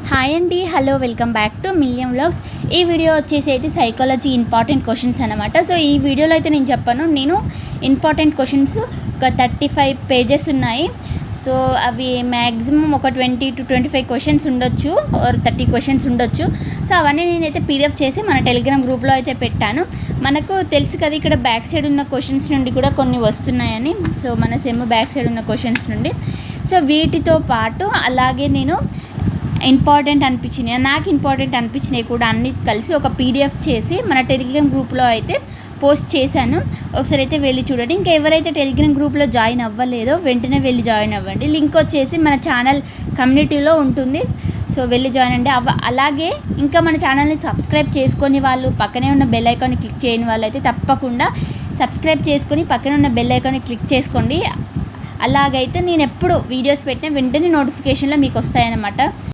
Hi అండి, hello, welcome back to మిలియం vlogs. ఈ video వచ్చేసి అయితే సైకాలజీ ఇంపార్టెంట్ క్వశ్చన్స్ అనమాట. సో ఈ వీడియోలో అయితే నేను చెప్పాను, నేను ఇంపార్టెంట్ క్వశ్చన్స్ ఒక 35 పేజెస్ ఉన్నాయి. సో అవి మ్యాక్సిమం ఒక 20 to 25 క్వశ్చన్స్ ఉండొచ్చు, ఆర్ 30 క్వశ్చన్స్ ఉండొచ్చు. సో అవన్నీ నేనైతే పీడిఎఫ్ చేసి మన టెలిగ్రామ్ గ్రూప్లో అయితే పెట్టాను. మనకు తెలుసు కదా, ఇక్కడ బ్యాక్ సైడ్ ఉన్న క్వశ్చన్స్ నుండి కూడా కొన్ని వస్తున్నాయని. సో మన సెమ్ బ్యాక్ సైడ్ ఉన్న క్వశ్చన్స్ నుండి, సో వీటితో పాటు అలాగే నేను నాకు ఇంపార్టెంట్ అనిపించినవి కూడా అన్నీ కలిసి ఒక పీడిఎఫ్ చేసి మన టెలిగ్రామ్ గ్రూప్లో అయితే పోస్ట్ చేశాను. ఒకసారి అయితే వెళ్ళి చూడండి. ఇంకా ఎవరైతే టెలిగ్రామ్ గ్రూప్లో జాయిన్ అవ్వలేదో వెంటనే వెళ్ళి జాయిన్ అవ్వండి. లింక్ వచ్చేసి మన ఛానల్ కమ్యూనిటీలో ఉంటుంది. సో వెళ్ళి జాయిన్ అండి. అలాగే ఇంకా మన ఛానల్ని సబ్స్క్రైబ్ చేసుకొని వాళ్ళు, పక్కనే ఉన్న బెల్ ఐకాన్ని క్లిక్ చేయని వాళ్ళు అయితే తప్పకుండా సబ్స్క్రైబ్ చేసుకొని పక్కనే ఉన్న బెల్ ఐకాన్ని క్లిక్ చేసుకోండి. అలాగైతే నేను ఎప్పుడు వీడియోస్ పెట్టిన వెంటనే నోటిఫికేషన్లో మీకు వస్తాయన్నమాట.